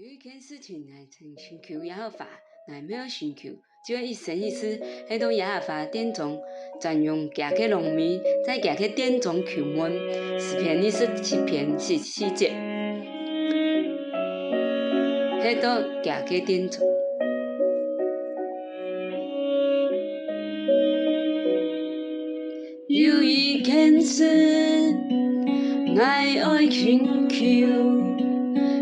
有一件事情乃曾寻求耶和华，乃没有寻求，只有一生一世，喺到耶和华殿中，专用行去农民，在行去殿中求问，诗篇27篇14节，喺到行去殿中。有一件事，我爱寻求，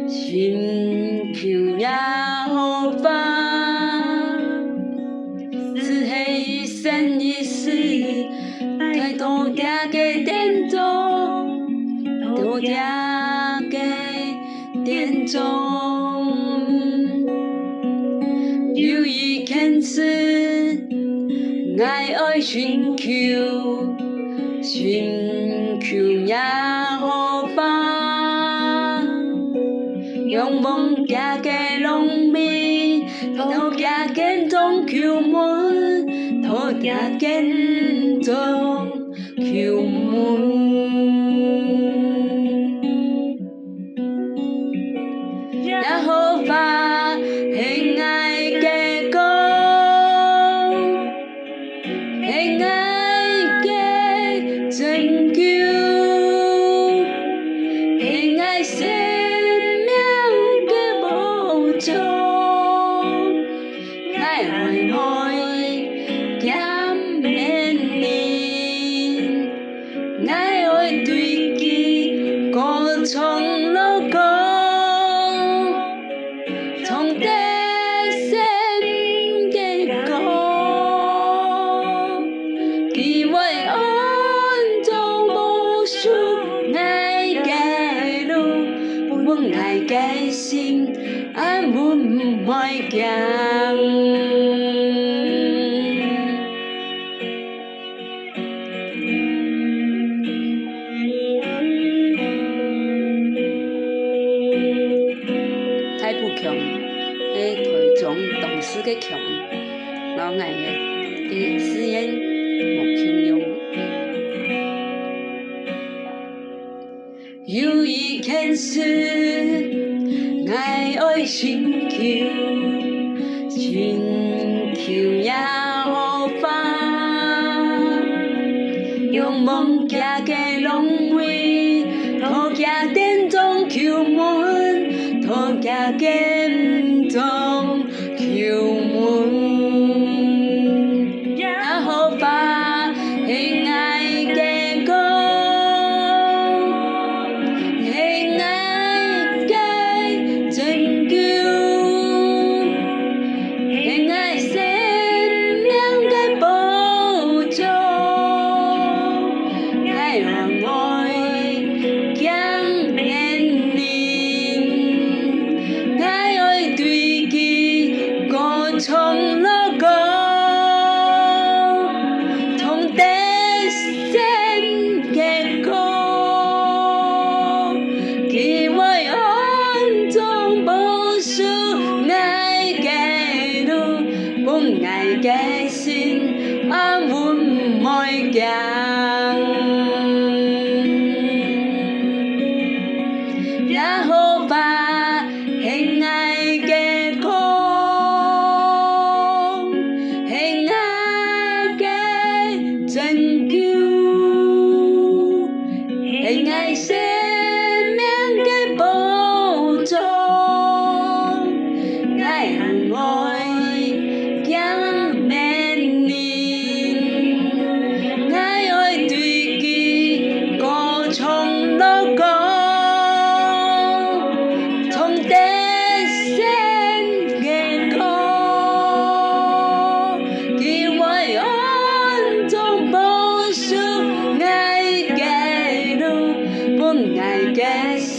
寻求耶和华，只係一生一世，在多行嘅殿中，多行嘅殿中，有一件事，我愛尋求，尋求耶和華，用夢行嘅農民，多行殿中求問，多行殿中求問。耶和華係我嘅光，係我嘅拯救，係我生命嘅保障。我愛感恩你，我愛對佢歌唱樂歌。從地上嘅歌，佢為安葬無數愛嘅路，本愛嘅心，安滿愛強。太不強，喺台中當時嘅強，老藝嘅實驗無強用。有一件事，我愛尋求，尋求耶和華，用夢行嘅農民，多行殿中求問，多行殿中求問。耶和華係我嘅光，係我嘅拯救，係我生命嘅保障。我愛感恩你，我愛對佢歌唱樂歌。從地上嘅歌，佢為安葬無數愛嘅路，本愛嘅心，安滿愛強。耶和華係我嘅光，係我嘅拯救，係我生命嘅保障。我愛感恩你，我愛對佢歌唱樂歌。從地上嘅歌，佢為安葬無數愛嘅路，本愛嘅心。